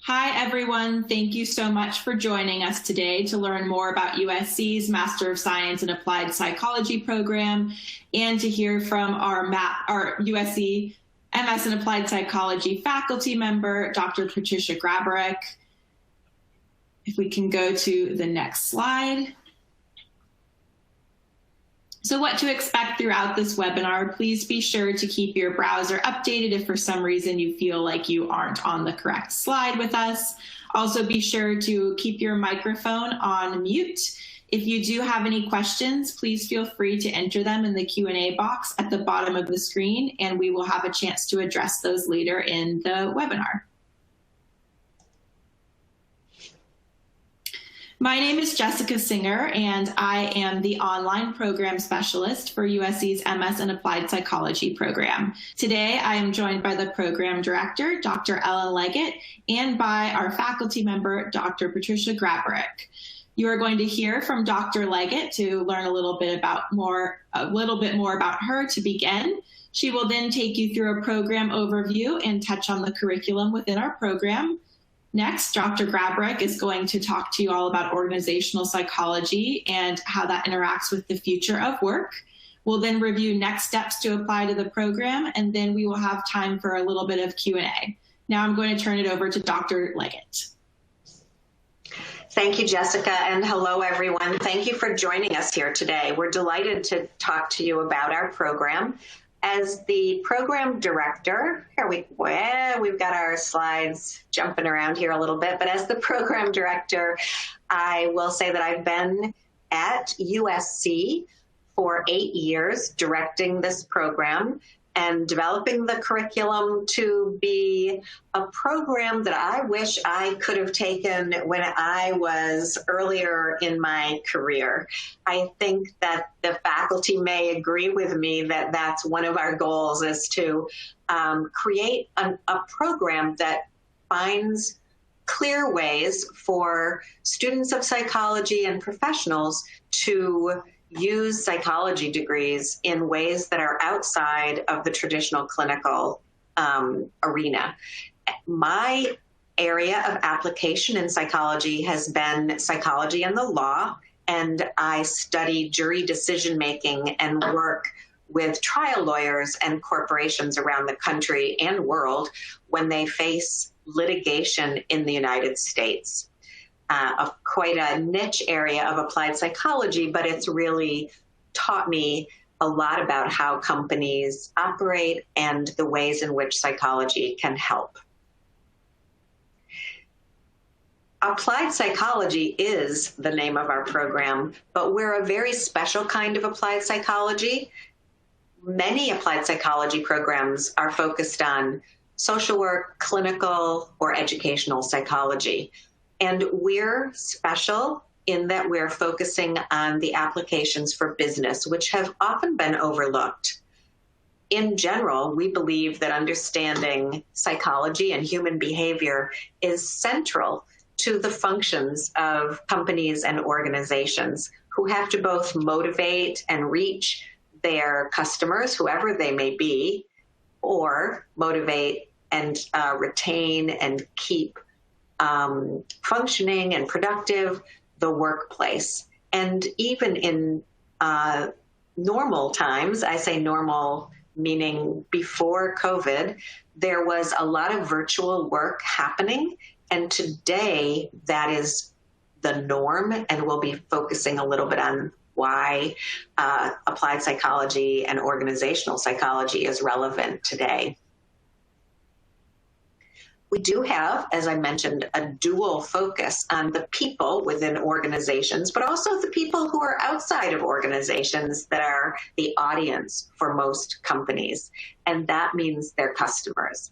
Hi, everyone. Thank you so much for joining us today to learn more about USC's Master of Science in Applied Psychology program and to hear from our USC MS in Applied Psychology faculty member, Dr. Patricia Grabarek. If we can go to the next slide. So what to expect throughout this webinar, please be sure to keep your browser updated if for some reason you feel like you aren't on the correct slide with us. Also be sure to keep your microphone on mute. If you do have any questions, please feel free to enter them in the Q&A box at the bottom of the screen, and we will have a chance to address those later in the webinar. My name is Jessica Singer, and I am the online program specialist for USC's MS in Applied Psychology program. Today, I am joined by the program director, Dr. Ella Leggett, and by our faculty member, Dr. Patricia Grabarek. You are going to hear from Dr. Leggett to learn a little bit more about her to begin. She will then take you through a program overview and touch on the curriculum within our program. Next, Dr. Grabarek is going to talk to you all about organizational psychology and how that interacts with the future of work. We'll then review next steps to apply to the program, and then we will have time for a little bit of Q&A. Now I'm going to turn it over to Dr. Leggett. Thank you, Jessica, and hello, everyone. Thank you for joining us here today. We're delighted to talk to you about our program. As the program director, we've got our slides jumping around here a little bit, but as the program director, I will say that I've been at USC for 8 years directing this program and developing the curriculum to be a program that I wish I could have taken when I was earlier in my career. I think that the faculty may agree with me that that's one of our goals, is to create a program that finds clear ways for students of psychology and professionals to use psychology degrees in ways that are outside of the traditional clinical arena. My area of application in psychology has been psychology and the law, and I study jury decision-making and work with trial lawyers and corporations around the country and world when they face litigation in the United States. Quite a niche area of applied psychology, but it's really taught me a lot about how companies operate and the ways in which psychology can help. Applied psychology is the name of our program, but we're a very special kind of applied psychology. Many applied psychology programs are focused on social work, clinical, or educational psychology. And we're special in that we're focusing on the applications for business, which have often been overlooked. In general, we believe that understanding psychology and human behavior is central to the functions of companies and organizations who have to both motivate and reach their customers, whoever they may be, or motivate and retain and keep functioning and productive the workplace. And even in normal times, I say normal meaning before COVID, there was a lot of virtual work happening. And today that is the norm, and we'll be focusing a little bit on why applied psychology and organizational psychology is relevant today. We do have, as I mentioned, a dual focus on the people within organizations, but also the people who are outside of organizations that are the audience for most companies, and that means their customers.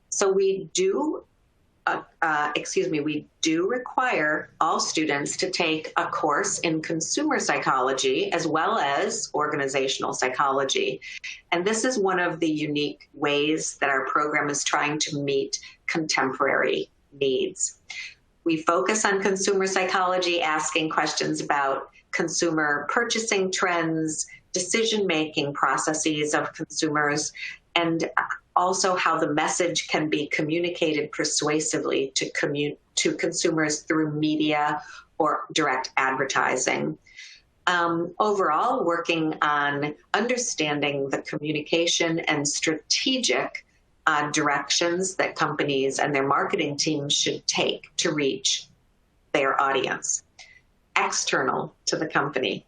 So we do require all students to take a course in consumer psychology as well as organizational psychology. And this is one of the unique ways that our program is trying to meet contemporary needs. We focus on consumer psychology, asking questions about consumer purchasing trends, decision-making processes of consumers, and also how the message can be communicated persuasively to consumers through media or direct advertising. Overall, working on understanding the communication and strategic directions that companies and their marketing teams should take to reach their audience, external to the company.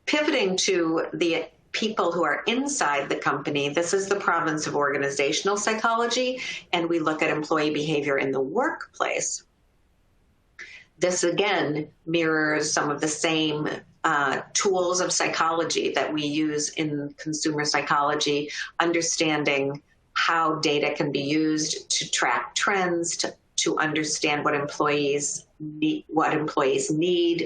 Pivoting to the people who are inside the company, this is the province of organizational psychology, and we look at employee behavior in the workplace. This again mirrors some of the same tools of psychology that we use in consumer psychology, understanding how data can be used to track trends, to understand what employees need,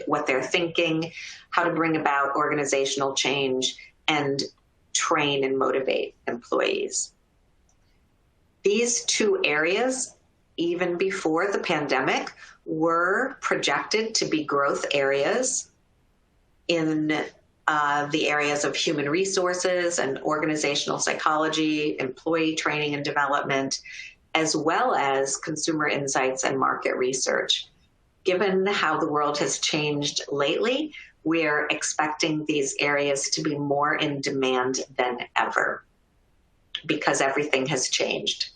what they're thinking, how to bring about organizational change, and train and motivate employees. These two areas, even before the pandemic, were projected to be growth areas in the areas of human resources and organizational psychology, employee training and development, as well as consumer insights and market research. Given how the world has changed lately, we're expecting these areas to be more in demand than ever because everything has changed.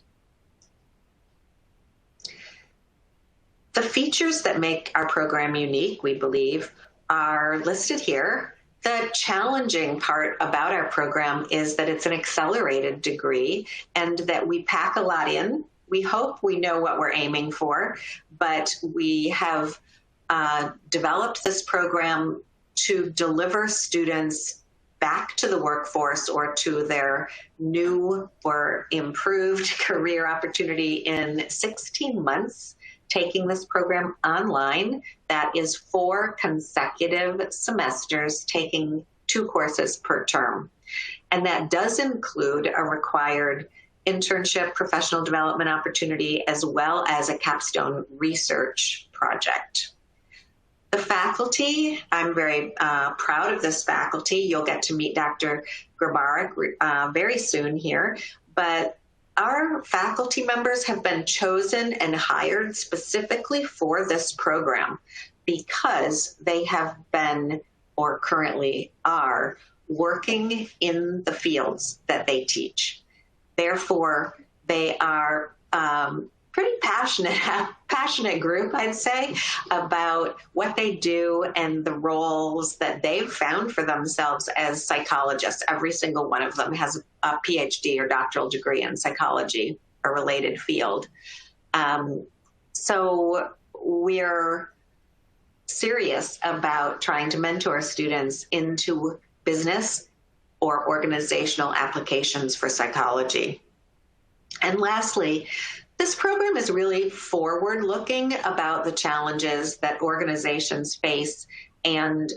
The features that make our program unique, we believe, are listed here. The challenging part about our program is that it's an accelerated degree and that we pack a lot in. We hope we know what we're aiming for, but we have developed this program to deliver students back to the workforce or to their new or improved career opportunity in 16 months, taking this program online. That is 4 consecutive semesters, taking 2 courses per term. And that does include a required internship, professional development opportunity, as well as a capstone research project. The faculty, I'm very proud of this faculty. You'll get to meet Dr. Grabarek very soon here, but our faculty members have been chosen and hired specifically for this program because they have been, or currently are, working in the fields that they teach. Therefore, they are pretty passionate group, I'd say, about what they do and the roles that they've found for themselves as psychologists. Every single one of them has a Ph.D. or doctoral degree in psychology, a related field. So we're serious about trying to mentor students into business or organizational applications for psychology. And lastly, this program is really forward-looking about the challenges that organizations face, and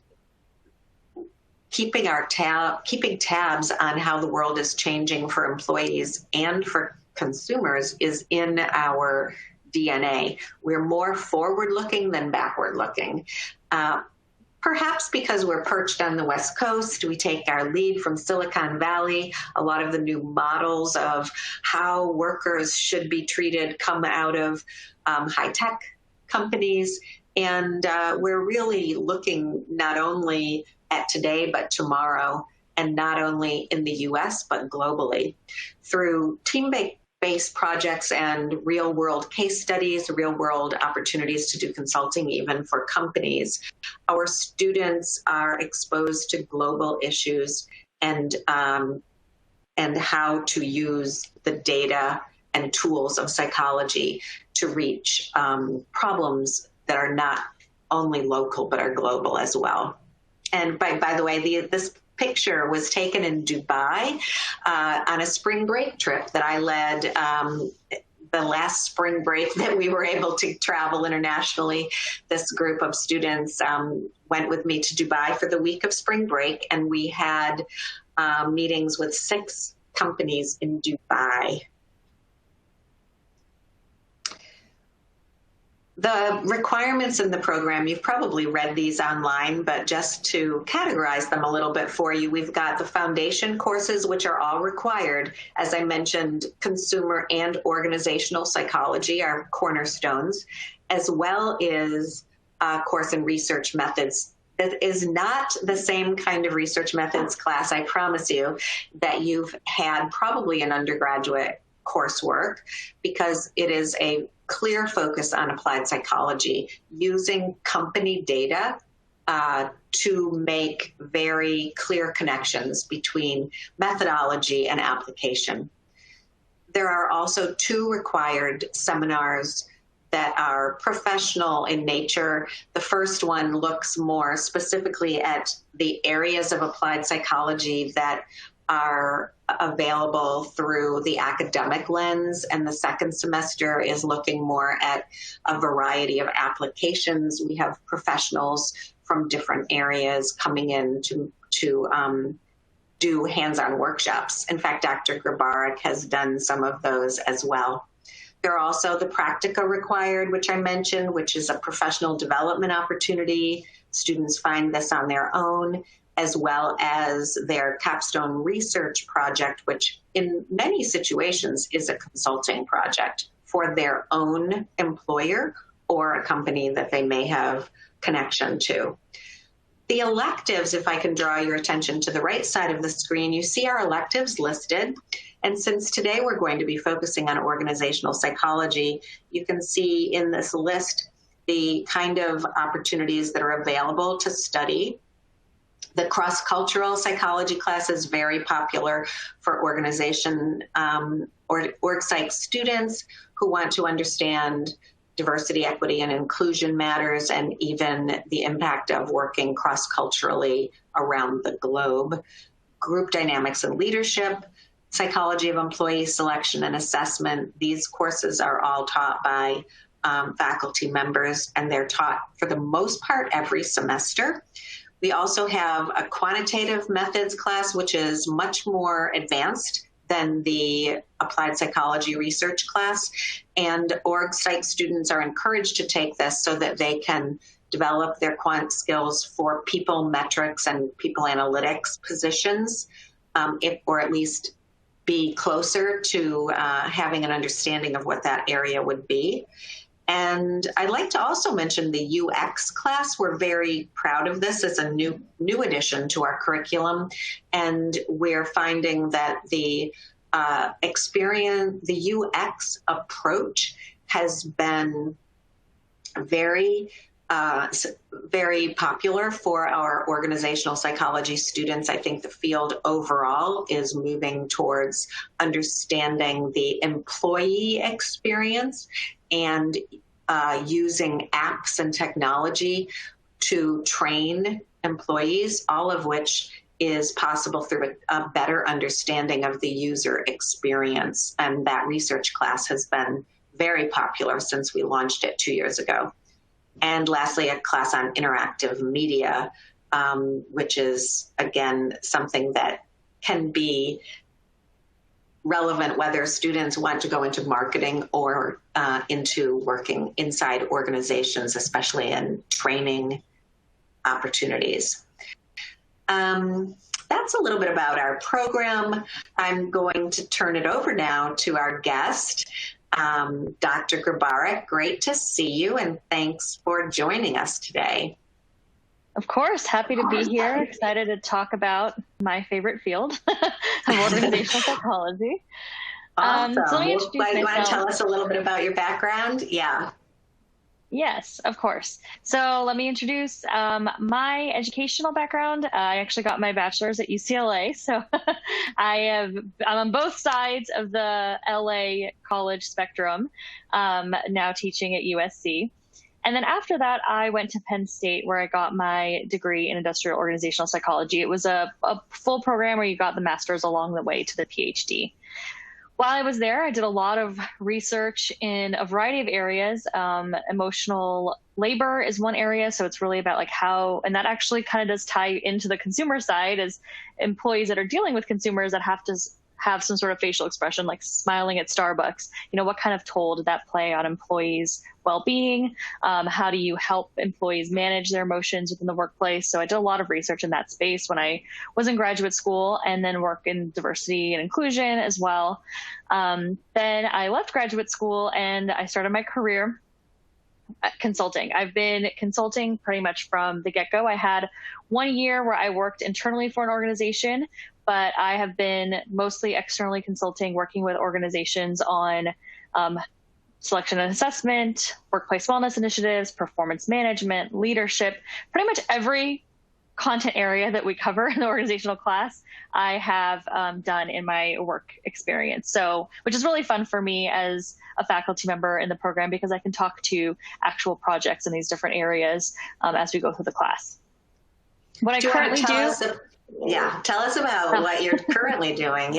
keeping tabs on how the world is changing for employees and for consumers is in our DNA. We're more forward-looking than backward-looking. Perhaps because we're perched on the West Coast, we take our lead from Silicon Valley. A lot of the new models of how workers should be treated come out of high-tech companies. And we're really looking not only at today, but tomorrow, and not only in the US, but globally. Through team-based projects and real-world case studies, real-world opportunities to do consulting even for companies, our students are exposed to global issues and how to use the data and tools of psychology to reach problems that are not only local but are global as well. And by the way, this picture was taken in Dubai on a spring break trip that I led the last spring break that we were able to travel internationally. This group of students went with me to Dubai for the week of spring break, and we had meetings with 6 companies in Dubai. The requirements in the program, you've probably read these online, but just to categorize them a little bit for you, we've got the foundation courses, which are all required. As I mentioned, consumer and organizational psychology are cornerstones, as well as a course in research methods. That is not the same kind of research methods class, I promise you, that you've had probably in undergraduate coursework, because it is a clear focus on applied psychology using company data to make very clear connections between methodology and application. There are also 2 required seminars that are professional in nature. The first one looks more specifically at the areas of applied psychology that are available through the academic lens, and the second semester is looking more at a variety of applications. We have professionals from different areas coming in to do hands-on workshops. In fact, Dr. Grabarek has done some of those as well. There are also the practica required, which I mentioned, which is a professional development opportunity. Students find this on their own, as well as their capstone research project, which in many situations is a consulting project for their own employer or a company that they may have connection to. The electives, if I can draw your attention to the right side of the screen, you see our electives listed. And since today we're going to be focusing on organizational psychology, you can see in this list the kind of opportunities that are available to study. The cross-cultural psychology class is very popular for organization or org psych students who want to understand diversity, equity, and inclusion matters, and even the impact of working cross-culturally around the globe. Group dynamics and leadership, psychology of employee selection and assessment. These courses are all taught by faculty members, and they're taught for the most part every semester. We also have a quantitative methods class, which is much more advanced than the applied psychology research class. And org psych students are encouraged to take this so that they can develop their quant skills for people metrics and people analytics positions, or at least be closer to having an understanding of what that area would be. And I'd like to also mention the UX class. We're very proud of this as a new addition to our curriculum. And we're finding that the the UX approach has been very popular for our organizational psychology students. I think the field overall is moving towards understanding the employee experience and using apps and technology to train employees, all of which is possible through a better understanding of the user experience. And that research class has been very popular since we launched it 2 years ago. And lastly, a class on interactive media, which is, again, something that can be relevant whether students want to go into marketing or into working inside organizations, especially in training opportunities. That's a little bit about our program. I'm going to turn it over now to our guest, Dr. Grabarek. Great to see you, and thanks for joining us today. Of course, happy to be here. Excited to talk about my favorite field of organizational psychology. Awesome. So let me introduce myself. You want to tell us a little bit about your background? Yeah. Yes, of course. So let me introduce my educational background. I actually got my bachelor's at UCLA. So I'm on both sides of the LA college spectrum, now teaching at USC. And then after that, I went to Penn State, where I got my degree in industrial organizational psychology. It was a full program where you got the master's along the way to the Ph.D. While I was there, I did a lot of research in a variety of areas. Emotional labor is one area. So it's really about like how, and that actually kind of does tie into the consumer side, as employees that are dealing with consumers that have to have some sort of facial expression, like smiling at Starbucks. What kind of toll did that play on employees' well-being? How do you help employees manage their emotions within the workplace? So I did a lot of research in that space when I was in graduate school, and then work in diversity and inclusion as well. Then I left graduate school and I started my career consulting. I've been consulting pretty much from the get-go. I had 1 year where I worked internally for an organization, but I have been mostly externally consulting, working with organizations on selection and assessment, workplace wellness initiatives, performance management, leadership, pretty much every content area that we cover in the organizational class, I have done in my work experience. So, which is really fun for me as a faculty member in the program, because I can talk to actual projects in these different areas as we go through the class. What I currently do. Tell us about what you're currently doing.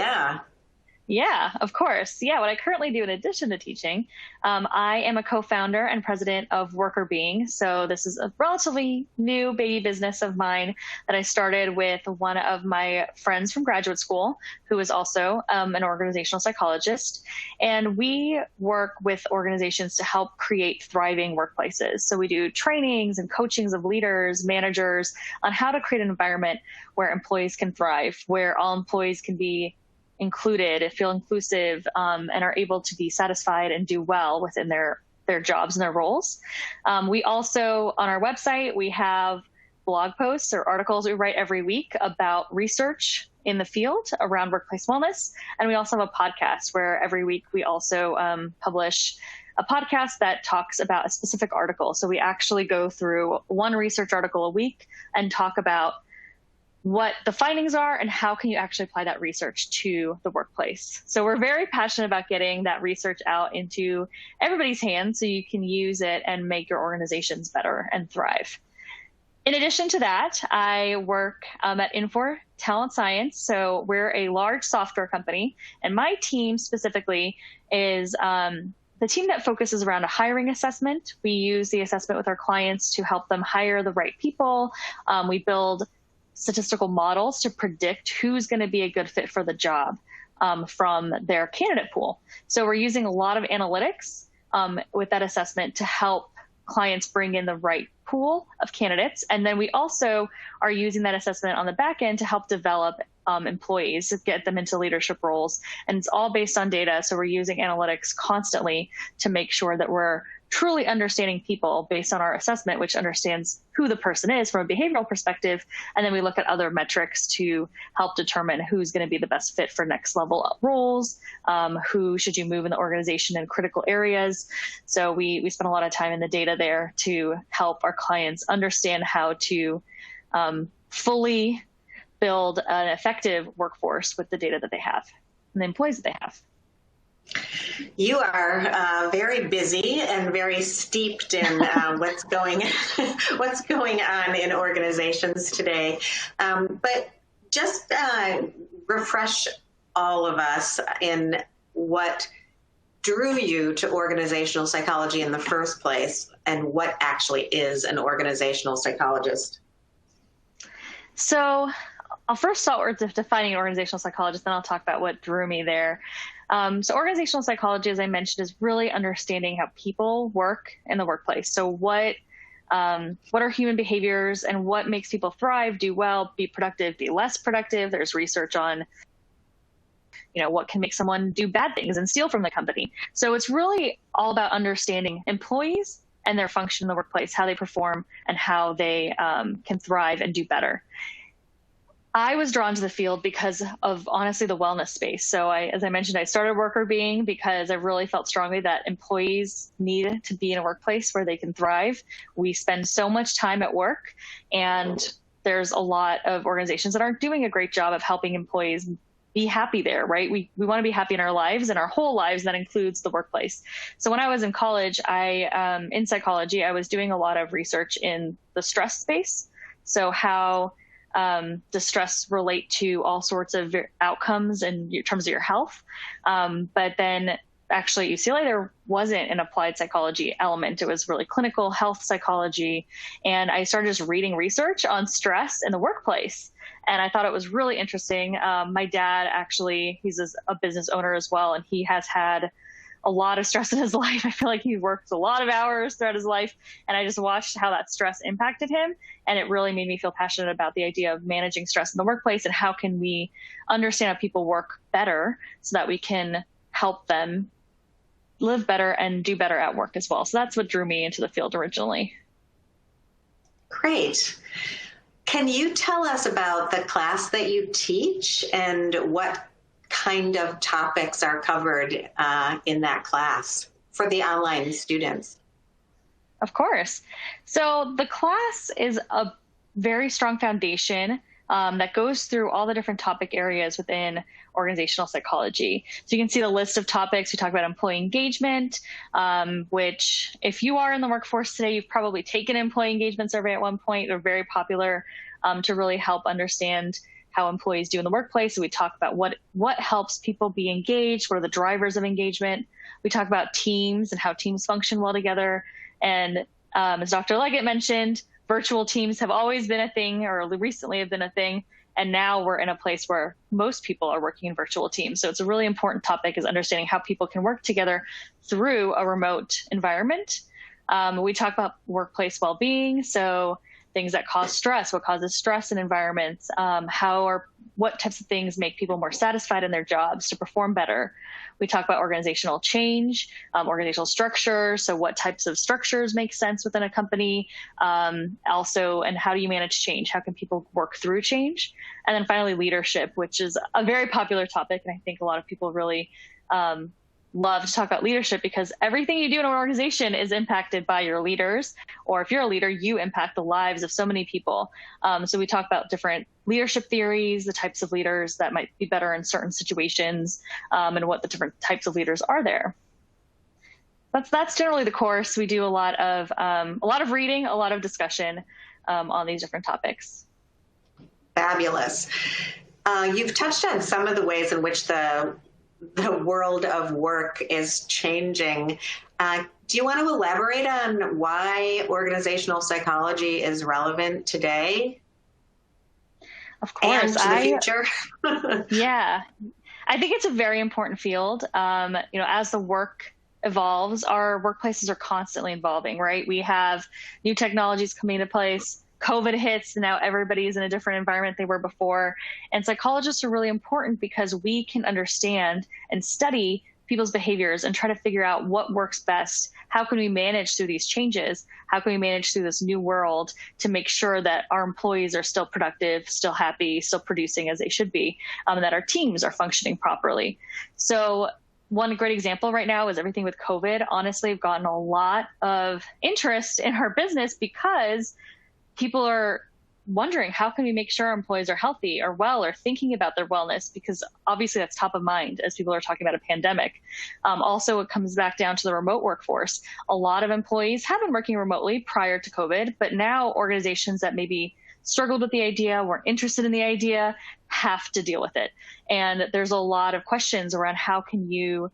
Yeah, of course. Yeah, what I currently do in addition to teaching, I am a co-founder and president of Worker Being. So this is a relatively new baby business of mine that I started with one of my friends from graduate school, who is also an organizational psychologist. And we work with organizations to help create thriving workplaces. So we do trainings and coachings of leaders, managers on how to create an environment where employees can thrive, where all employees can be included, feel inclusive, and are able to be satisfied and do well within their jobs and their roles. We also, on our website, we have blog posts or articles we write every week about research in the field around workplace wellness. And we also have a podcast where every week we also publish a podcast that talks about a specific article. So we actually go through one research article a week and talk about what the findings are and how can you actually apply that research to the workplace. So we're very passionate about getting that research out into everybody's hands so you can use it and make your organizations better and thrive. In addition to that, I work at Infor Talent Science. So we're a large software company, and my team specifically is the team that focuses around a hiring assessment. We use the assessment with our clients to help them hire the right people. We build statistical models to predict who's going to be a good fit for the job from their candidate pool. So we're using a lot of analytics with that assessment to help clients bring in the right pool of candidates. And then we also are using that assessment on the back end to help develop employees, to get them into leadership roles. And it's all based on data. So we're using analytics constantly to make sure that we're truly understanding people based on our assessment, which understands who the person is from a behavioral perspective. And then we look at other metrics to help determine who's going to be the best fit for next level roles, who should you move in the organization in critical areas. So we spend a lot of time in the data there to help our clients understand how to fully build an effective workforce with the data that they have and the employees that they have. You are very busy and very steeped in what's going on in organizations today. But just refresh all of us in what drew you to organizational psychology in the first place, and what actually is an organizational psychologist. So I'll first start with defining an organizational psychologist, then I'll talk about what drew me there. So organizational psychology, as I mentioned, is really understanding how people work in the workplace. So what are human behaviors and what makes people thrive, do well, be productive, be less productive. There's research on, what can make someone do bad things and steal from the company. So it's really all about understanding employees and their function in the workplace, how they perform and how they can thrive and do better. I was drawn to the field because of, honestly, the wellness space. So as I mentioned, I started Worker Being because I really felt strongly that employees need to be in a workplace where they can thrive. We spend so much time at work, and there's a lot of organizations that aren't doing a great job of helping employees be happy there, right? We want to be happy in our lives and our whole lives. That includes the workplace. So when I was in college, in psychology, I was doing a lot of research in the stress space. So how does stress relate to all sorts of outcomes in terms of your health? But then actually at UCLA, there wasn't an applied psychology element. It was really clinical health psychology. And I started just reading research on stress in the workplace. And I thought it was really interesting. My dad, actually, he's a business owner as well, and he has had a lot of stress in his life. I feel like he worked a lot of hours throughout his life, and I just watched how that stress impacted him. And it really made me feel passionate about the idea of managing stress in the workplace and how can we understand how people work better so that we can help them live better and do better at work as well. So that's what drew me into the field originally. Great. Can you tell us about the class that you teach and what kind of topics are covered in that class for the online students? Of course. So the class is a very strong foundation that goes through all the different topic areas within organizational psychology. So you can see the list of topics. We talk about employee engagement, which if you are in the workforce today, you've probably taken an employee engagement survey at one point. They're very popular to really help understand how employees do in the workplace. So we talk about what helps people be engaged, what are the drivers of engagement. We talk about teams and how teams function well together. And as Dr. Leggett mentioned, virtual teams have always been a thing, or recently have been a thing. And now we're in a place where most people are working in virtual teams. So it's a really important topic, is understanding how people can work together through a remote environment. We talk about workplace well-being. So things that cause stress, what causes stress in environments, what types of things make people more satisfied in their jobs to perform better. We talk about organizational change, organizational structure. So what types of structures make sense within a company? Also, and how do you manage change? How can people work through change? And then finally, leadership, which is a very popular topic. And I think a lot of people really love to talk about leadership, because everything you do in an organization is impacted by your leaders, or if you're a leader, you impact the lives of so many people. So we talk about different leadership theories, the types of leaders that might be better in certain situations, and what the different types of leaders are there. That's generally the course. We do a lot of reading, a lot of discussion on these different topics. Fabulous. You've touched on some of the ways in which the world of work is changing. Do you want to elaborate on why organizational psychology is relevant today? Of course. And to the future? Yeah. I think it's a very important field. As the work evolves, our workplaces are constantly evolving, right? We have new technologies coming into place. COVID hits, and now everybody's in a different environment they were before. And psychologists are really important because we can understand and study people's behaviors and try to figure out what works best. How can we manage through these changes? How can we manage through this new world to make sure that our employees are still productive, still happy, still producing as they should be, and that our teams are functioning properly? So one great example right now is everything with COVID. Honestly, I've gotten a lot of interest in our business because people are wondering, how can we make sure our employees are healthy or well or thinking about their wellness? Because obviously that's top of mind as people are talking about a pandemic. Also, it comes back down to the remote workforce. A lot of employees have been working remotely prior to COVID, but now organizations that maybe struggled with the idea, weren't interested in the idea, have to deal with it. And there's a lot of questions around how can you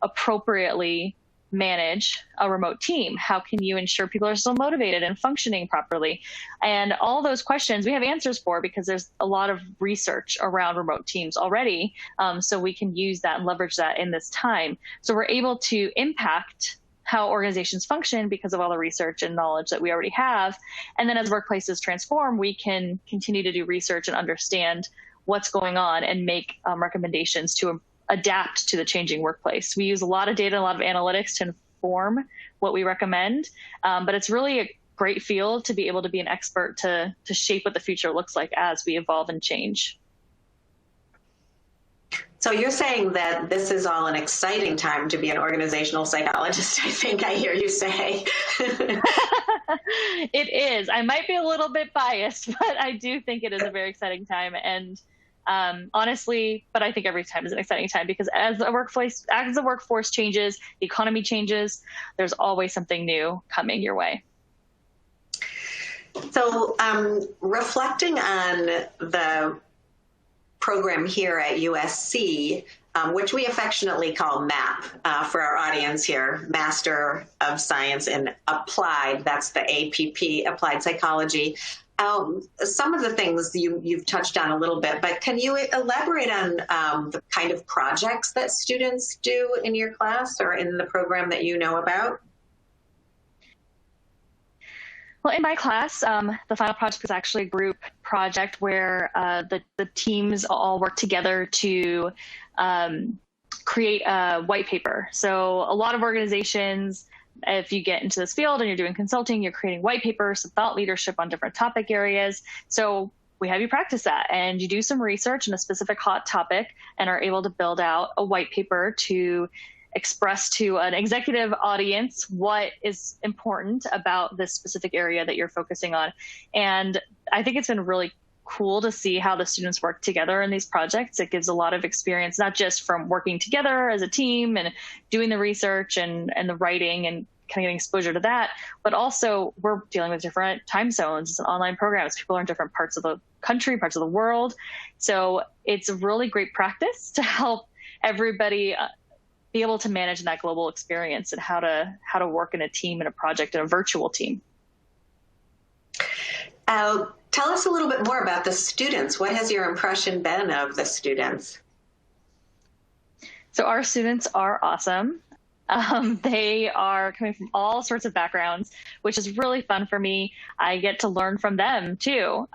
appropriately manage a remote team? How can you ensure people are still motivated and functioning properly? And all those questions we have answers for, because there's a lot of research around remote teams already. So we can use that and leverage that in this time. So we're able to impact how organizations function because of all the research and knowledge that we already have. And then as workplaces transform, we can continue to do research and understand what's going on and make recommendations to adapt to the changing workplace. We use a lot of data, a lot of analytics to inform what we recommend, but it's really a great field to be able to be an expert to shape what the future looks like as we evolve and change. So you're saying that this is all an exciting time to be an organizational psychologist, I think I hear you say. It is. I might be a little bit biased, but I do think it is a very exciting time. And honestly, but I think every time is an exciting time, because as the workforce changes, the economy changes, there's always something new coming your way. So reflecting on the program here at USC, which we affectionately call MAP for our audience here, Master of Science in Applied, that's the APP, Applied Psychology. Some of the things you've touched on a little bit, but can you elaborate on the kind of projects that students do in your class or in the program that you know about? Well, in my class, the final project is actually a group project where the teams all work together to create a white paper. So a lot of organizations, if you get into this field and you're doing consulting, you're creating white papers, some thought leadership on different topic areas. So we have you practice that, and you do some research on a specific hot topic and are able to build out a white paper to express to an executive audience what is important about this specific area that you're focusing on. And I think it's been really cool to see how the students work together in these projects. It gives a lot of experience, not just from working together as a team and doing the research and the writing and kind of getting exposure to that, but also we're dealing with different time zones. It's an online program. So people are in different parts of the country, parts of the world. So it's a really great practice to help everybody be able to manage that global experience and how to work in a team and a project and a virtual team. Tell us a little bit more about the students. What has your impression been of the students? So our students are awesome. They are coming from all sorts of backgrounds, which is really fun for me. I get to learn from them too.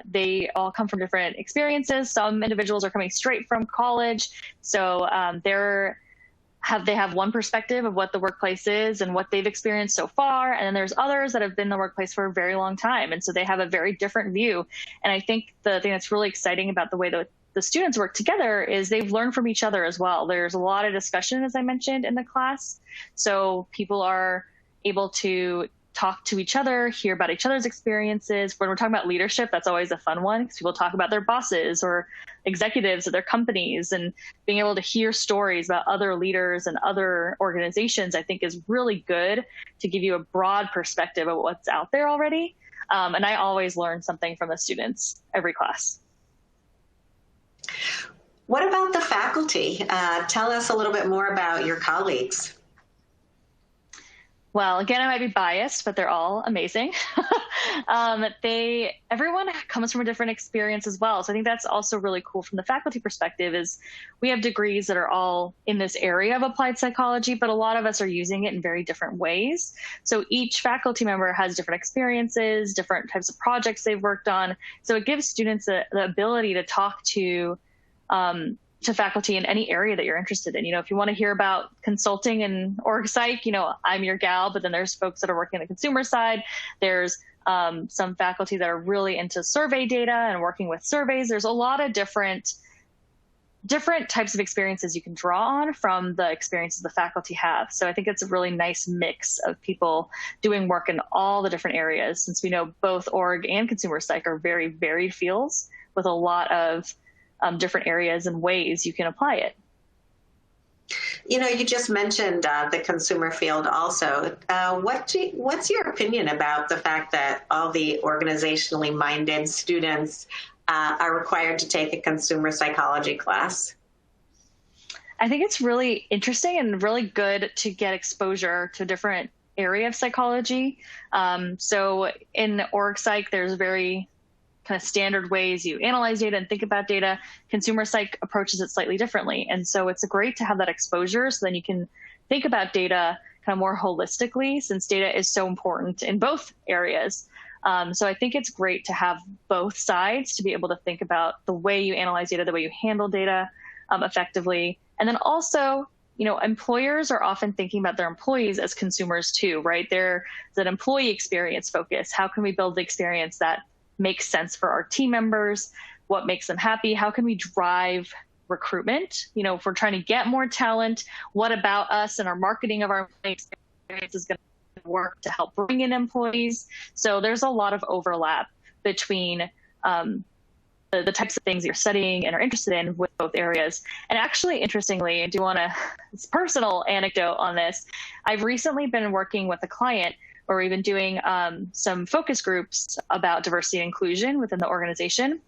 They all come from different experiences. Some individuals are coming straight from college. So they have one perspective of what the workplace is and what they've experienced so far. And then there's others that have been in the workplace for a very long time. And so they have a very different view. And I think the thing that's really exciting about the way that the students work together is they've learned from each other as well. There's a lot of discussion, as I mentioned, in the class. So people are able to talk to each other, hear about each other's experiences. When we're talking about leadership, that's always a fun one because people talk about their bosses or executives of their companies, and being able to hear stories about other leaders and other organizations, I think is really good to give you a broad perspective of what's out there already. And I always learn something from the students every class. What about the faculty? Tell us a little bit more about your colleagues. Well, again, I might be biased, but they're all amazing. Everyone comes from a different experience as well. So I think that's also really cool from the faculty perspective is we have degrees that are all in this area of applied psychology, but a lot of us are using it in very different ways. So each faculty member has different experiences, different types of projects they've worked on. So it gives students the ability to talk to faculty in any area that you're interested in. If you want to hear about consulting and org psych, I'm your gal, but then there's folks that are working on the consumer side. There's some faculty that are really into survey data and working with surveys. There's a lot of different types of experiences you can draw on from the experiences the faculty have. So I think it's a really nice mix of people doing work in all the different areas, since we know both org and consumer psych are very varied fields with a lot of different areas and ways you can apply it. You just mentioned the consumer field also. What's your opinion about the fact that all the organizationally minded students are required to take a consumer psychology class? I think it's really interesting and really good to get exposure to a different area of psychology. So in org psych, there's very kind of standard ways you analyze data and think about data. Consumer psych approaches it slightly differently. And so it's great to have that exposure so then you can think about data kind of more holistically, since data is so important in both areas. So I think it's great to have both sides to be able to think about the way you analyze data, the way you handle data effectively. And then also, employers are often thinking about their employees as consumers too, right? There's an employee experience focus. How can we build the experience that makes sense for our team members? What makes them happy? How can we drive recruitment? If we're trying to get more talent, what about us and our marketing of our experience is going to work to help bring in employees? So there's a lot of overlap between the types of things you're studying and are interested in with both areas. And actually, interestingly, I do want to, it's a personal anecdote on this. I've recently been working with a client where we've been doing some focus groups about diversity and inclusion within the organization.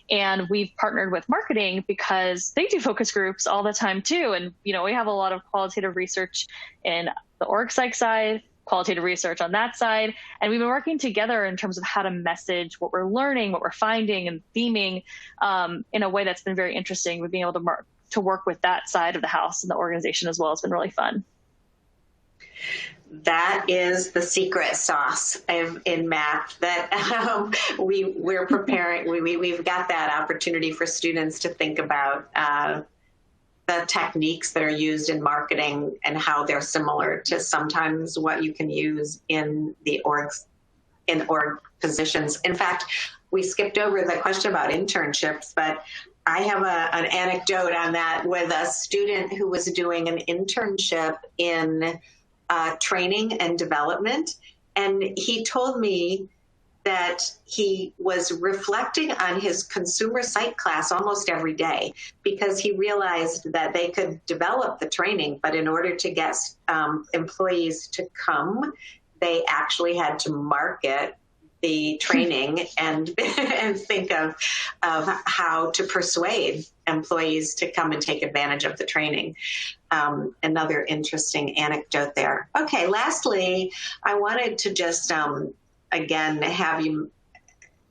And we've partnered with marketing because they do focus groups all the time too. And, we have a lot of qualitative research in the org psych side, qualitative research on that side. And we've been working together in terms of how to message what we're learning, what we're finding and theming in a way that's been very interesting. We've been able to work with that side of the house and the organization as well. It's been really fun. That is the secret sauce in math that we're preparing. We've got that opportunity for students to think about the techniques that are used in marketing and how they're similar to sometimes what you can use in the org positions. In fact, we skipped over the question about internships, but I have an anecdote on that with a student who was doing an internship in training and development. And he told me that he was reflecting on his consumer site class almost every day because he realized that they could develop the training, but in order to get employees to come, they actually had to market the training and think of how to persuade employees to come and take advantage of the training. Another interesting anecdote there. Okay, lastly, I wanted to just, again, have you,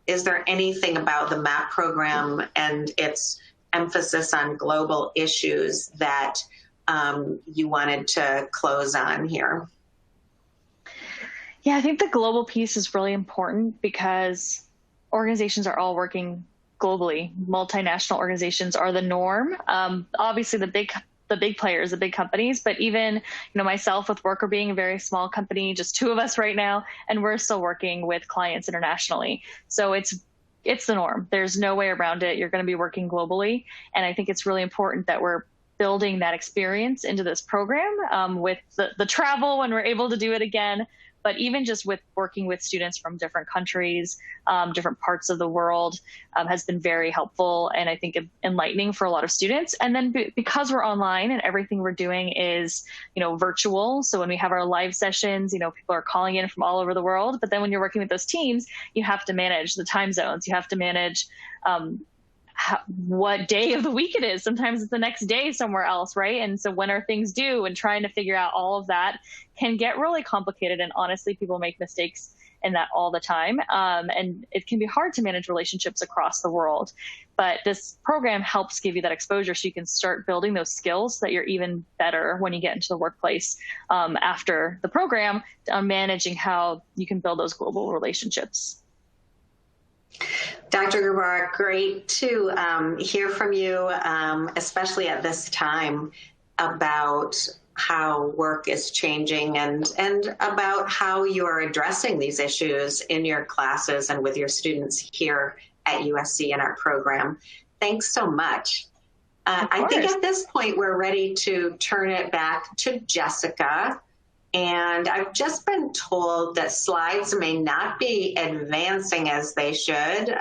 is there anything about the MAP program and its emphasis on global issues that you wanted to close on here? Yeah, I think the global piece is really important because organizations are all working globally. Multinational organizations are the norm. Obviously, the big players, the big companies, but even myself with Worker being a very small company, just two of us right now, and we're still working with clients internationally. So it's the norm. There's no way around it. You're going to be working globally, and I think it's really important that we're building that experience into this program with the travel when we're able to do it again. But even just with working with students from different countries, different parts of the world has been very helpful and I think enlightening for a lot of students. And then because we're online and everything we're doing is, virtual. So when we have our live sessions, people are calling in from all over the world. But then when you're working with those teams, you have to manage the time zones. You have to manage what day of the week it is. Sometimes it's the next day somewhere else, right? And so when are things due, and trying to figure out all of that can get really complicated. And honestly, people make mistakes in that all the time. And it can be hard to manage relationships across the world. But this program helps give you that exposure so you can start building those skills so that you're even better when you get into the workplace after the program on managing how you can build those global relationships. Dr. Grabarek, great to hear from you, especially at this time, about how work is changing and about how you're addressing these issues in your classes and with your students here at USC in our program. Thanks so much. I think at this point we're ready to turn it back to Jessica. And I've just been told that slides may not be advancing as they should,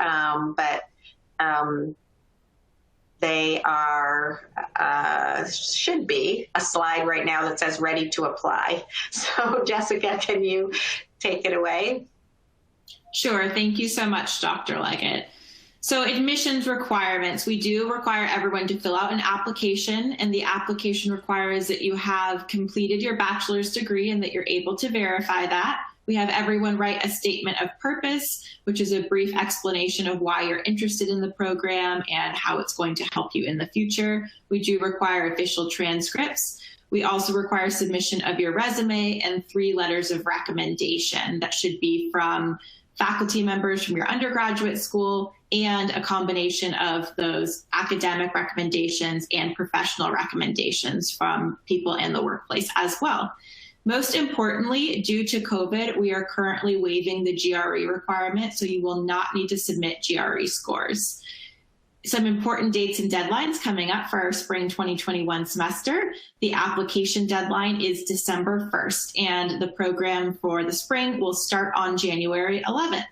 but they are, should be a slide right now that says ready to apply. So Jessica, can you take it away? Sure. Thank you so much, Dr. Leggett. So admissions requirements, we do require everyone to fill out an application, and the application requires that you have completed your bachelor's degree and that you're able to verify that. We have everyone write a statement of purpose, which is a brief explanation of why you're interested in the program and how it's going to help you in the future. We do require official transcripts. We also require submission of your resume and 3 letters of recommendation that should be from faculty members from your undergraduate school and a combination of those academic recommendations and professional recommendations from people in the workplace as well. Most importantly, due to COVID, we are currently waiving the GRE requirement, so you will not need to submit GRE scores. Some important dates and deadlines coming up for our spring 2021 semester. The application deadline is December 1st, and the program for the spring will start on January 11th.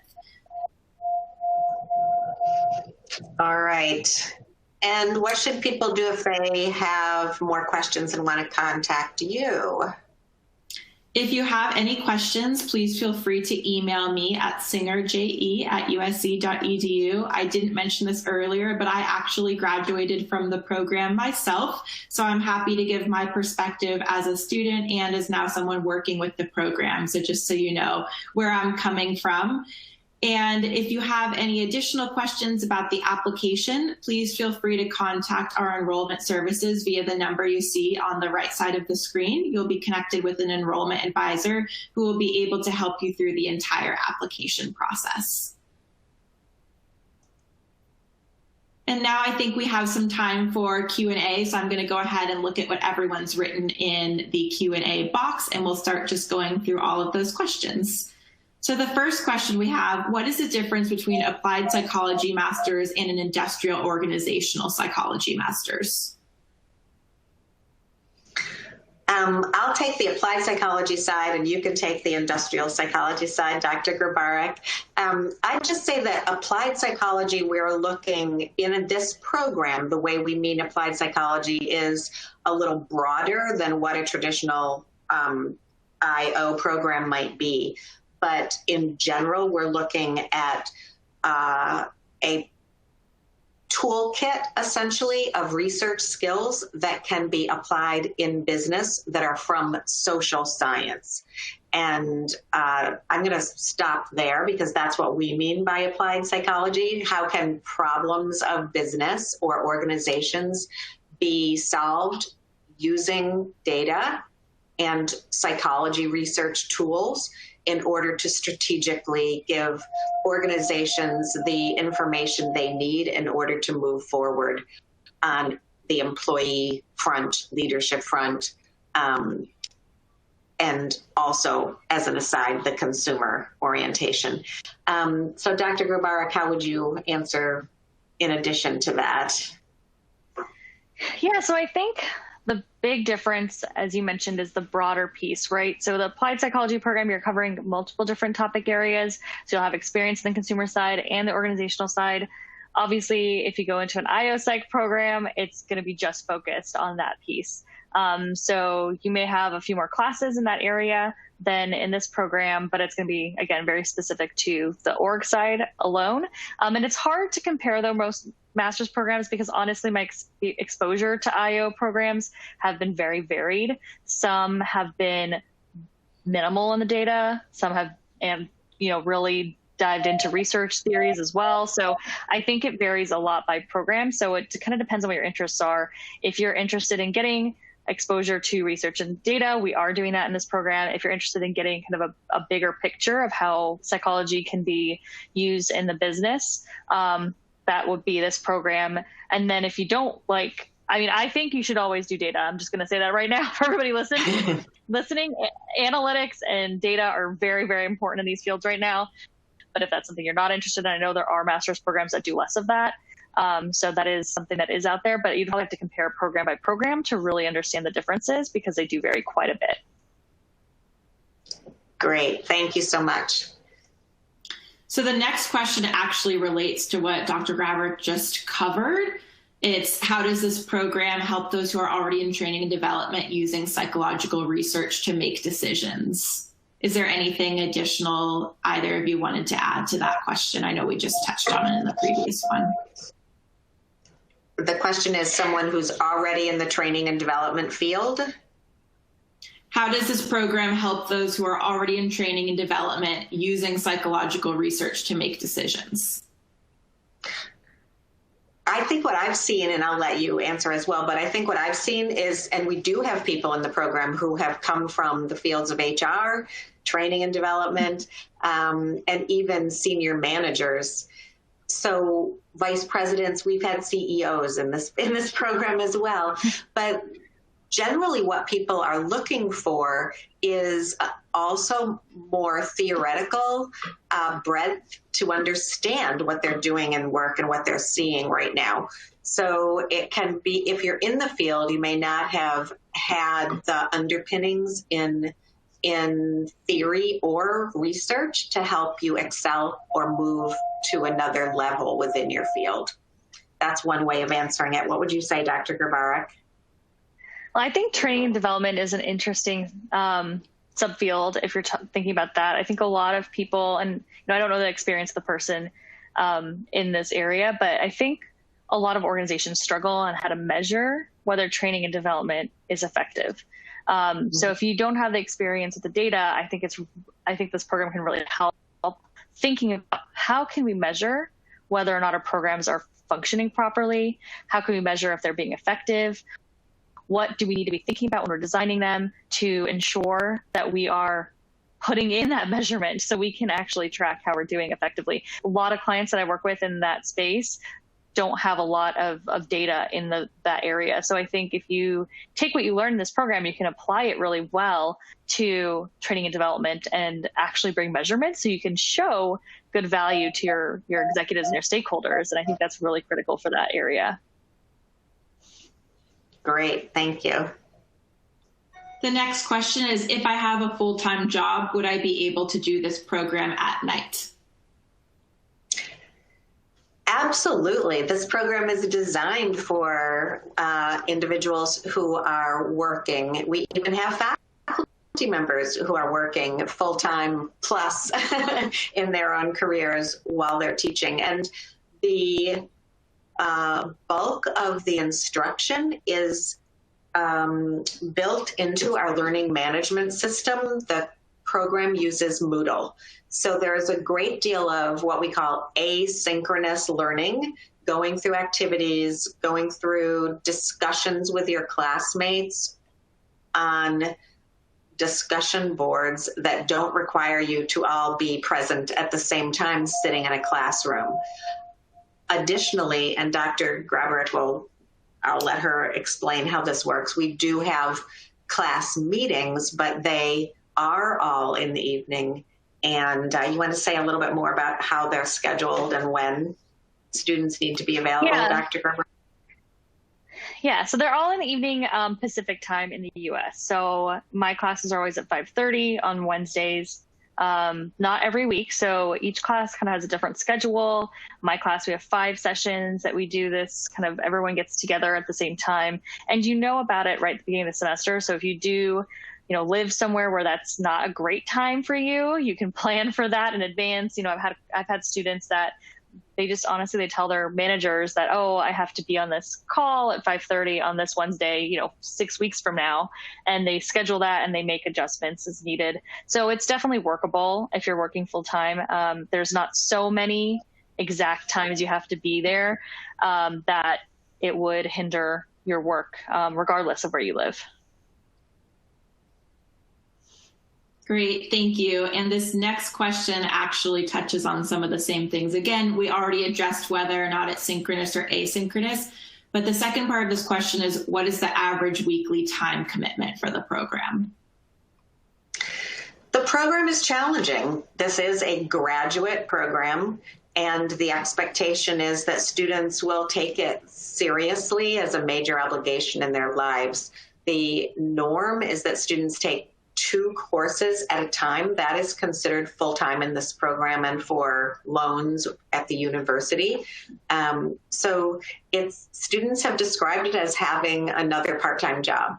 All right. And what should people do if they have more questions and want to contact you? If you have any questions, please feel free to email me at singerje@usc.edu. I didn't mention this earlier, but I actually graduated from the program myself, so I'm happy to give my perspective as a student and as now someone working with the program. So just so you know where I'm coming from. And if you have any additional questions about the application, please feel free to contact our enrollment services via the number you see on the right side of the screen. You'll be connected with an enrollment advisor who will be able to help you through the entire application process. And now I think we have some time for Q&A, so I'm going to go ahead and look at what everyone's written in the Q&A box, and we'll start just going through all of those questions. So the first question we have, what is the difference between applied psychology masters and an industrial organizational psychology masters? I'll take the applied psychology side and you can take the industrial psychology side, Dr. Grabarek. I'd just say that applied psychology, we're looking in this program, the way we mean applied psychology is a little broader than what a traditional IO program might be. But in general, we're looking at a toolkit, essentially, of research skills that can be applied in business that are from social science. And I'm going to stop there because that's what we mean by applied psychology. How can problems of business or organizations be solved using data and psychology research tools in order to strategically give organizations the information they need in order to move forward on the employee front, leadership front, and also, as an aside, the consumer orientation. So Dr. Grabarek, how would you answer in addition to that? Yeah, so I think the big difference, as you mentioned, is the broader piece, right? So the applied psychology program, you're covering multiple different topic areas. So you'll have experience in the consumer side and the organizational side. Obviously, if you go into an IO psych program, it's going to be just focused on that piece. So you may have a few more classes in that area than in this program, but it's going to be, again, very specific to the org side alone. And it's hard to compare the most master's programs because honestly, my exposure to IO programs have been very varied. Some have been minimal in the data, some have, and really dived into research theories as well. So I think it varies a lot by program. So it kind of depends on what your interests are. If you're interested in getting exposure to research and data, we are doing that in this program. If you're interested in getting kind of a bigger picture of how psychology can be used in the business, that would be this program. And then if you don't I think you should always do data. I'm just going to say that right now for everybody listening. Analytics and data are very, very important in these fields right now. But if that's something you're not interested in, I know there are master's programs that do less of that. So that is something that is out there, but you'd probably have to compare program by program to really understand the differences because they do vary quite a bit. Great. Thank you so much. So the next question actually relates to what Dr. Grabarek just covered. It's how does this program help those who are already in training and development using psychological research to make decisions? Is there anything additional either of you wanted to add to that question? I know we just touched on it in the previous one. The question is someone who's already in the training and development field. How does this program help those who are already in training and development using psychological research to make decisions? I think what I've seen, and I'll let you answer as well, but I think what I've seen is, and we do have people in the program who have come from the fields of HR, training and development, and even senior managers. So vice presidents, we've had CEOs in this program as well. But generally what people are looking for is also more theoretical breadth to understand what they're doing in work and what they're seeing right now. So it can be, if you're in the field, you may not have had the underpinnings in theory or research to help you excel or move to another level within your field. That's one way of answering it. What would you say, Dr. Grabarek? Well, I think training and development is an interesting subfield, if you're thinking about that. I think a lot of people, and I don't know the experience of the person in this area, but I think a lot of organizations struggle on how to measure whether training and development is effective. So if you don't have the experience with the data, I think this program can really help thinking about how can we measure whether or not our programs are functioning properly? How can we measure if they're being effective? What do we need to be thinking about when we're designing them to ensure that we are putting in that measurement so we can actually track how we're doing effectively? A lot of clients that I work with in that space don't have a lot of data in that area. So I think if you take what you learn in this program, you can apply it really well to training and development and actually bring measurements so you can show good value to your executives and your stakeholders. And I think that's really critical for that area. Great, thank you. The next question is, if I have a full-time job, would I be able to do this program at night? Absolutely. This program is designed for individuals who are working. We even have faculty members who are working full-time plus in their own careers while they're teaching. And the bulk of the instruction is built into our learning management system. The program uses Moodle. So there's a great deal of what we call asynchronous learning, going through activities, going through discussions with your classmates on discussion boards that don't require you to all be present at the same time sitting in a classroom. Additionally, and Dr. Grabarek I'll let her explain how this works. We do have class meetings, but they are all in the evening. And you want to say a little bit more about how they're scheduled and when students need to be available, Yeah. Dr. Grabarek? Yeah, so they're all in the evening Pacific time in the US. So my classes are always at 5:30 on Wednesdays, not every week. So each class kind of has a different schedule. My class, we have 5 sessions that we do this kind of, everyone gets together at the same time. And you know about it right at the beginning of the semester. So if you do live somewhere where that's not a great time for you, you can plan for that in advance. I've had students that they just honestly, they tell their managers that, oh, I have to be on this call at 5:30 on this Wednesday, 6 weeks from now. And they schedule that and they make adjustments as needed. So it's definitely workable if you're working full time. There's not so many exact times you have to be there that it would hinder your work, regardless of where you live. Great, thank you. And this next question actually touches on some of the same things. Again, we already addressed whether or not it's synchronous or asynchronous, but the second part of this question is, what is the average weekly time commitment for the program? The program is challenging. This is a graduate program, and the expectation is that students will take it seriously as a major obligation in their lives. The norm is that students take 2 courses at a time. That is considered full-time in this program and for loans at the university. So students have described it as having another part-time job,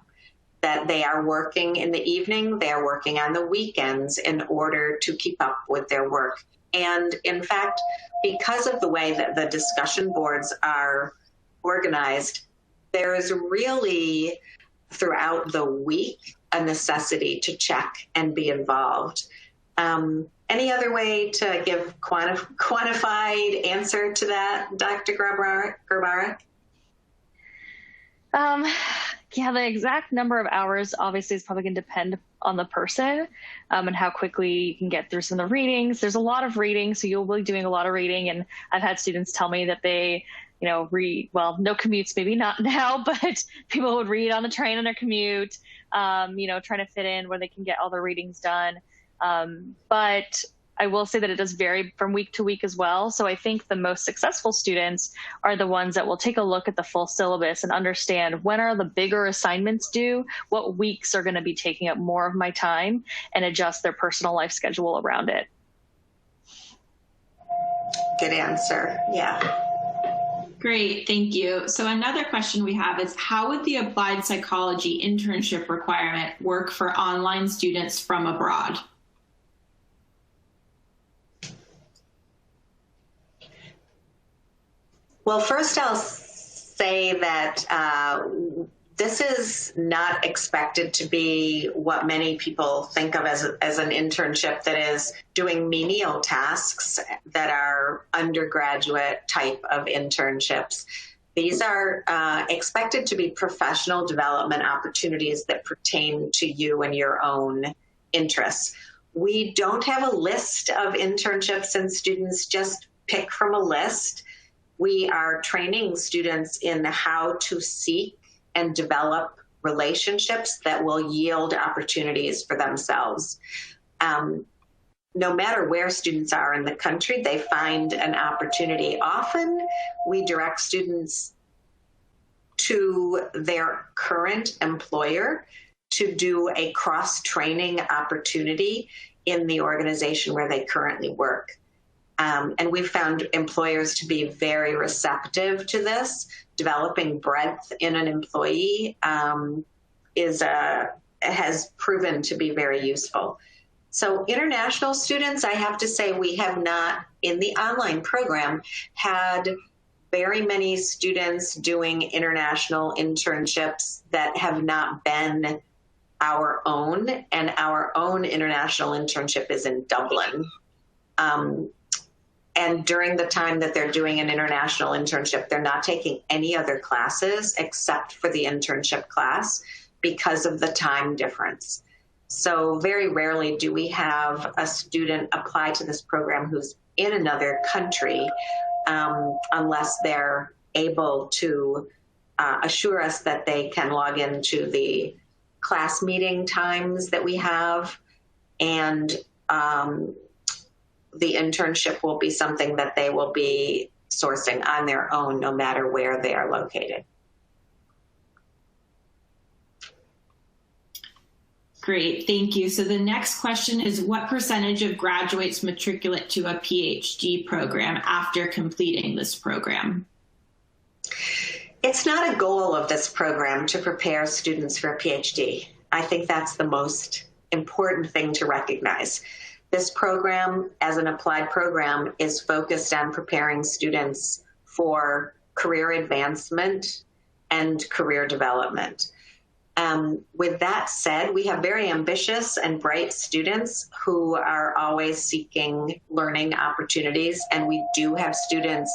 that they are working in the evening, they are working on the weekends in order to keep up with their work. And in fact, because of the way that the discussion boards are organized, there is really throughout the week a necessity to check and be involved. Any other way to give quantified answer to that, Dr. Grabarek? Yeah, the exact number of hours obviously is probably going to depend on the person and how quickly you can get through some of the readings. There's a lot of reading, so you'll be doing a lot of reading. And I've had students tell me that they read, well, no commutes, maybe not now, but people would read on the train on their commute, trying to fit in where they can get all their readings done. But I will say that it does vary from week to week as well. So I think the most successful students are the ones that will take a look at the full syllabus and understand when are the bigger assignments due, what weeks are going to be taking up more of my time, and adjust their personal life schedule around it. Good answer. Yeah. Great, thank you. So another question we have is, how would the applied psychology internship requirement work for online students from abroad? Well, first I'll say that this is not expected to be what many people think of as an internship, that is doing menial tasks that are undergraduate type of internships. These are expected to be professional development opportunities that pertain to you and your own interests. We don't have a list of internships, and students just pick from a list. We are training students in how to seek and develop relationships that will yield opportunities for themselves. No matter where students are in the country, they find an opportunity. Often we direct students to their current employer to do a cross-training opportunity in the organization where they currently work. And we've found employers to be very receptive to this. Developing breadth in an employee has proven to be very useful. So international students, I have to say, we have not, in the online program, had very many students doing international internships that have not been our own, and our own international internship is in Dublin. And during the time that they're doing an international internship, they're not taking any other classes except for the internship class because of the time difference. So very rarely do we have a student apply to this program who's in another country unless they're able to assure us that they can log into the class meeting times that we have, and the internship will be something that they will be sourcing on their own, no matter where they are located. Great, thank you. So the next question is, what percentage of graduates matriculate to a PhD program after completing this program? It's not a goal of this program to prepare students for a PhD. I think that's the most important thing to recognize. This program, as an applied program, is focused on preparing students for career advancement and career development. With that said, we have very ambitious and bright students who are always seeking learning opportunities, and we do have students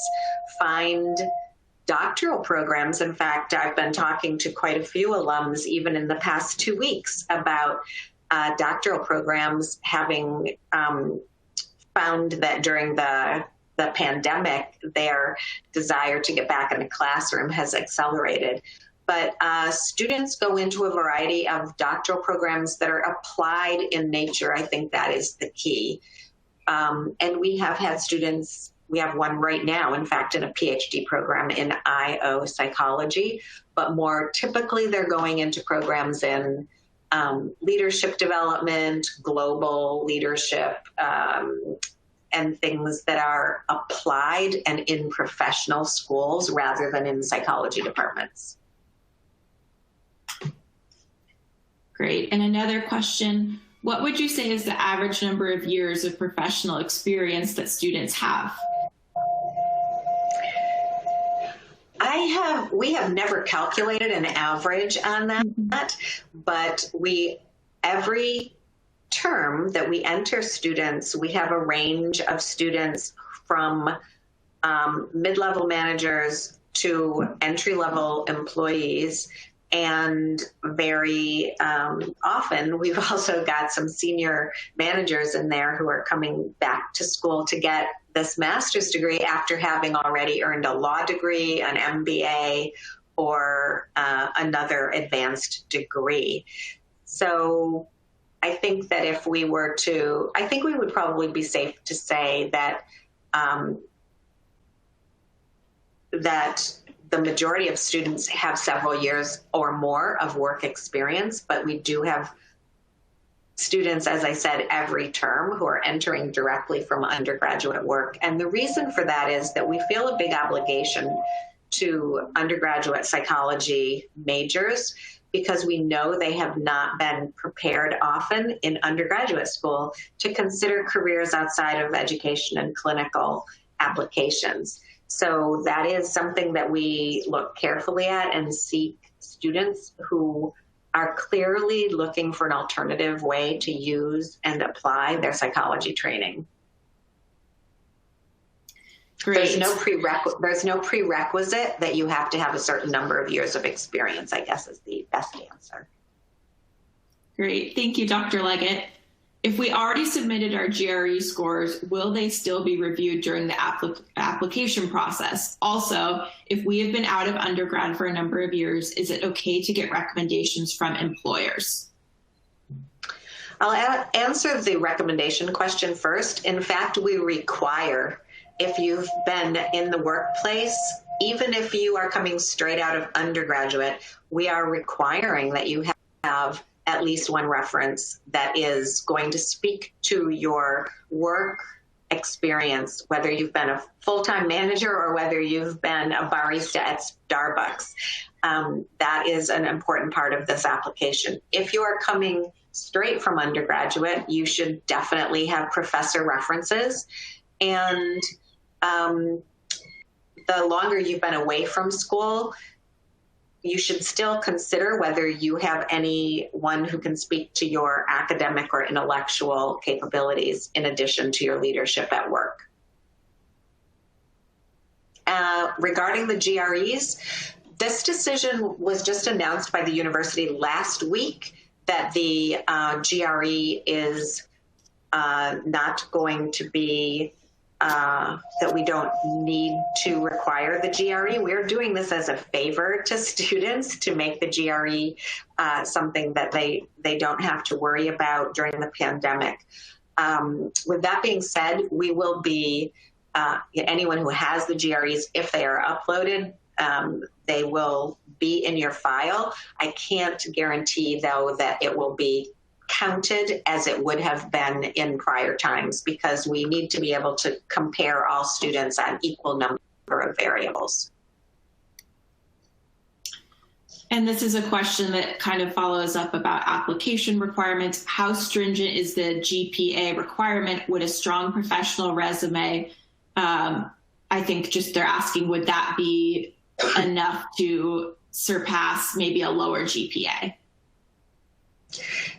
find doctoral programs. In fact, I've been talking to quite a few alums, even in the past 2 weeks, about doctoral programs having found that during the pandemic, their desire to get back in the classroom has accelerated. But students go into a variety of doctoral programs that are applied in nature. I think that is the key. And we have had students, we have one right now, in fact, in a PhD program in IO psychology, but more typically they're going into programs in leadership development, global leadership, and things that are applied and in professional schools rather than in psychology departments. Great. And another question, what would you say is the average number of years of professional experience that students have? We have never calculated an average on that, but every term that we enter students, we have a range of students from mid-level managers to entry-level employees. And very often, we've also got some senior managers in there who are coming back to school to get this master's degree after having already earned a law degree, an MBA, or another advanced degree. So I think that if we were to, I think we would probably be safe to say that that the majority of students have several years or more of work experience, but we do have students, as I said, every term who are entering directly from undergraduate work. And the reason for that is that we feel a big obligation to undergraduate psychology majors because we know they have not been prepared often in undergraduate school to consider careers outside of education and clinical applications. So that is something that we look carefully at and seek students who are clearly looking for an alternative way to use and apply their psychology training. Great. There's no prerequisite that you have to have a certain number of years of experience, I guess is the best answer. Great. Thank you, Dr. Leggett. If we already submitted our GRE scores, will they still be reviewed during the application process? Also, if we have been out of undergrad for a number of years, is it okay to get recommendations from employers? I'll answer the recommendation question first. In fact, we require, if you've been in the workplace, even if you are coming straight out of undergraduate, we are requiring that you have at least one reference that is going to speak to your work experience, whether you've been a full-time manager or whether you've been a barista at Starbucks. That is an important part of this application. If you are coming straight from undergraduate, you should definitely have professor references. And the longer you've been away from school, you should still consider whether you have anyone who can speak to your academic or intellectual capabilities in addition to your leadership at work. Regarding the GREs, this decision was just announced by the university last week that the GRE is not going to be that we don't need to require the GRE. We're doing this as a favor to students to make the GRE something that they don't have to worry about during the pandemic. With that being said, we will be, anyone who has the GREs, if they are uploaded, they will be in your file. I can't guarantee, though, that it will be counted as it would have been in prior times because we need to be able to compare all students on equal number of variables. And this is a question that kind of follows up about application requirements. How stringent is the GPA requirement? Would a strong professional resume, I think just they're asking, would that be enough to surpass maybe a lower GPA?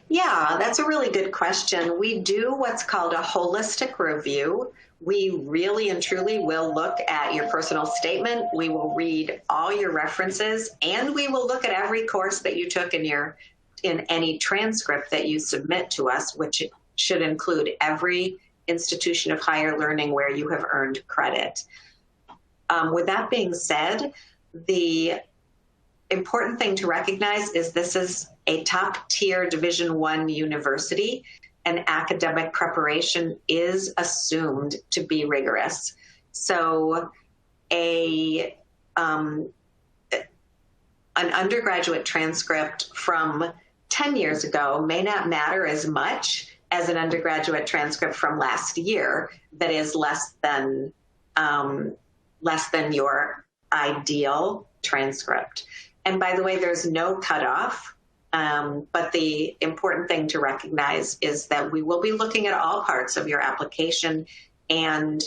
Yeah, that's a really good question. We do what's called a holistic review. We really and truly will look at your personal statement. We will read all your references, and we will look at every course that you took in any transcript that you submit to us, which should include every institution of higher learning where you have earned credit. With that being said, the important thing to recognize is this is a top-tier Division I university, and academic preparation is assumed to be rigorous. So an undergraduate transcript from 10 years ago may not matter as much as an undergraduate transcript from last year that is less than your ideal transcript. And by the way, there's no cutoff, but the important thing to recognize is that we will be looking at all parts of your application, and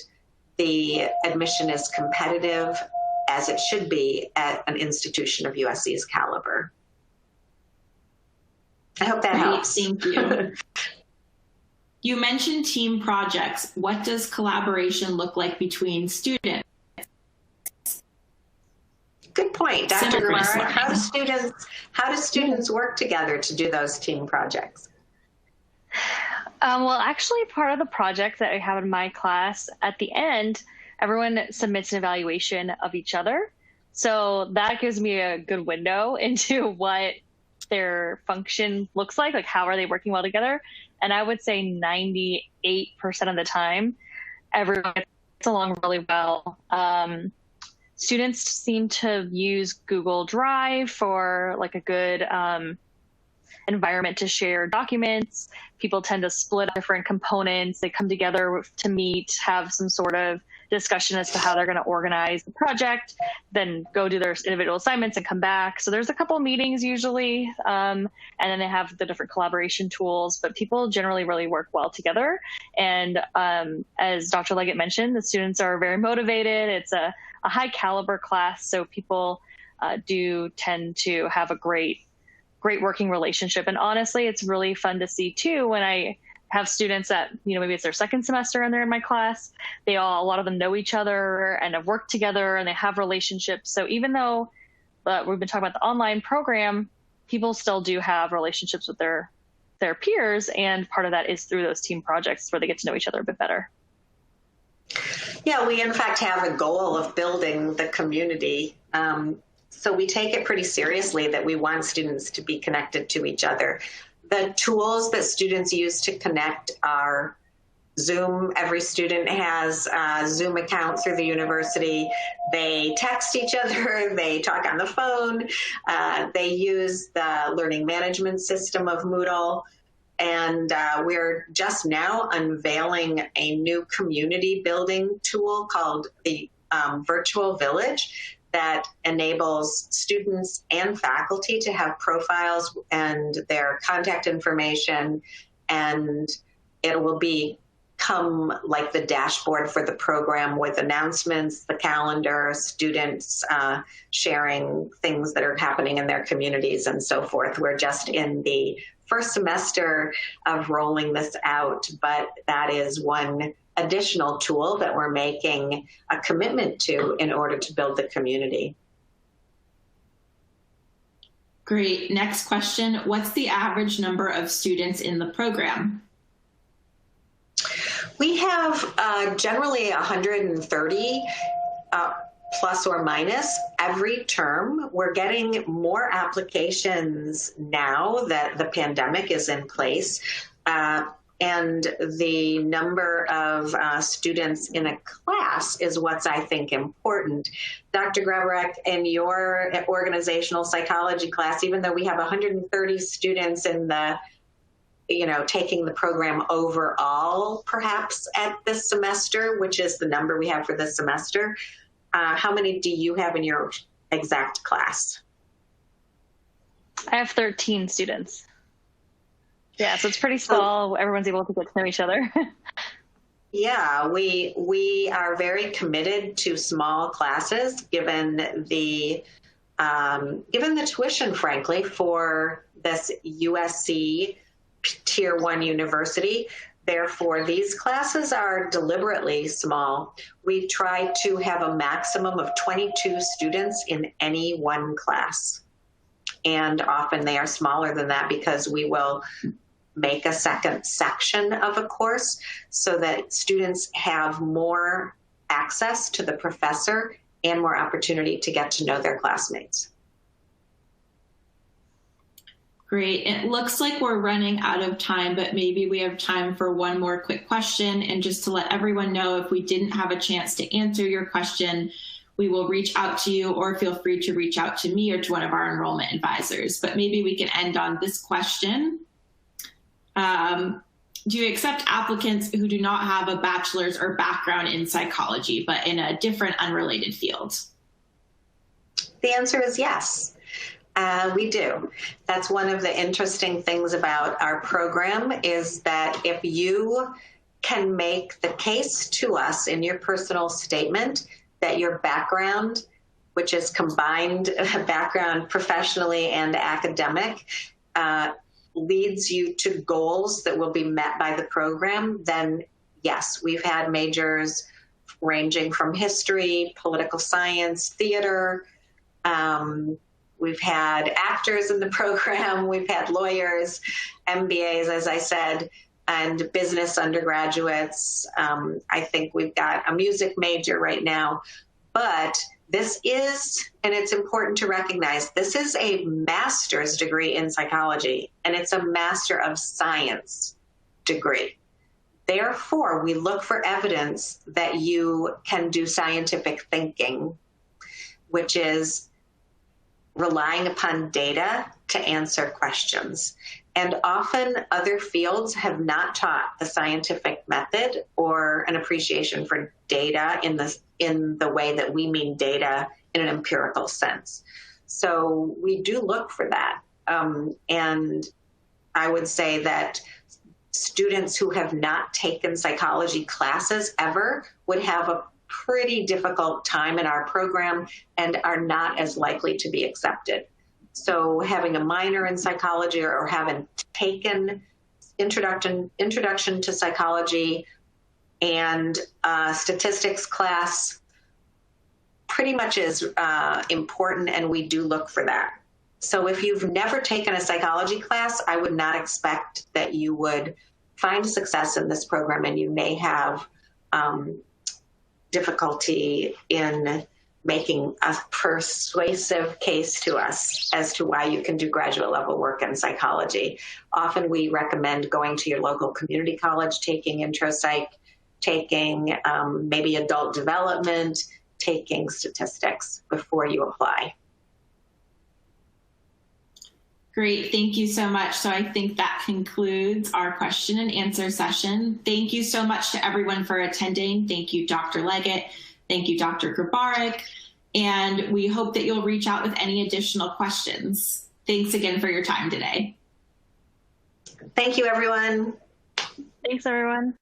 the admission is competitive as it should be at an institution of USC's caliber. I hope that helps. Thank you. You mentioned team projects. What does collaboration look like between students? Good point, Dr. Grabarek. How do students work together to do those team projects? Well, actually, part of the project that I have in my class, at the end, everyone submits an evaluation of each other. So that gives me a good window into what their function looks like how are they working well together. And I would say 98% of the time, everyone gets along really well. Students seem to use Google Drive for a good environment to share documents. People tend to split up different components. They come together to meet, have some sort of discussion as to how they're going to organize the project, then go do their individual assignments and come back. So there's a couple meetings usually, and then they have the different collaboration tools, but people generally really work well together. And as Dr. Leggett mentioned, the students are very motivated. It's a high caliber class, so people do tend to have a great working relationship. And honestly, it's really fun to see too when I have students that, maybe it's their second semester and they're in my class. A lot of them know each other and have worked together and they have relationships. So even though we've been talking about the online program, people still do have relationships with their peers. And part of that is through those team projects where they get to know each other a bit better. Yeah, we in fact have a goal of building the community. So we take it pretty seriously that we want students to be connected to each other. The tools that students use to connect are Zoom. Every student has a Zoom account through the university. They text each other. They talk on the phone. They use the learning management system of Moodle. And we're just now unveiling a new community building tool called the Virtual Village that enables students and faculty to have profiles and their contact information, and it will become like the dashboard for the program with announcements, the calendar, students sharing things that are happening in their communities and so forth. We're just in the first semester of rolling this out, but that is one additional tool that we're making a commitment to in order to build the community. Great. Next question. What's the average number of students in the program? We have generally 130 plus or minus every term. We're getting more applications now that the pandemic is in place. And the number of students in a class is what's, I think, important. Dr. Grabarek, in your organizational psychology class, even though we have 130 students in the, taking the program overall, perhaps at this semester, which is the number we have for this semester, how many do you have in your exact class? I have 13 students. Yeah, so it's pretty small. Everyone's able to get to know each other. Yeah, we are very committed to small classes, given the tuition, frankly, for this USC Tier 1 university. Therefore, these classes are deliberately small. We try to have a maximum of 22 students in any one class. And often they are smaller than that because we will make a second section of a course so that students have more access to the professor and more opportunity to get to know their classmates. Great. It looks like we're running out of time, but maybe we have time for one more quick question. And just to let everyone know, if we didn't have a chance to answer your question, we will reach out to you, or feel free to reach out to me or to one of our enrollment advisors. But maybe we can end on this question. Do you accept applicants who do not have a bachelor's or background in psychology, but in a different unrelated field? The answer is yes. We do. That's one of the interesting things about our program is that if you can make the case to us in your personal statement that your background, which is combined background professionally and academic, leads you to goals that will be met by the program, then yes, we've had majors ranging from history, political science, theater. We've had actors in the program. We've had lawyers, MBAs, as I said, and business undergraduates. I think we've got a music major right now. But this is, and it's important to recognize, this is a master's degree in psychology, and it's a Master of Science degree. Therefore, we look for evidence that you can do scientific thinking, which is relying upon data to answer questions. And often other fields have not taught the scientific method or an appreciation for data in the way that we mean data in an empirical sense. So we do look for that. And I would say that students who have not taken psychology classes ever would have a pretty difficult time in our program and are not as likely to be accepted. So having a minor in psychology or having taken introduction to psychology and statistics class pretty much is important, and we do look for that. So if you've never taken a psychology class, I would not expect that you would find success in this program, and you may have difficulty in making a persuasive case to us as to why you can do graduate level work in psychology. Often we recommend going to your local community college, taking intro psych, taking maybe adult development, taking statistics before you apply. Great, thank you so much. So I think that concludes our question and answer session. Thank you so much to everyone for attending. Thank you, Dr. Leggett. Thank you, Dr. Grabarek. And we hope that you'll reach out with any additional questions. Thanks again for your time today. Thank you, everyone. Thanks, everyone.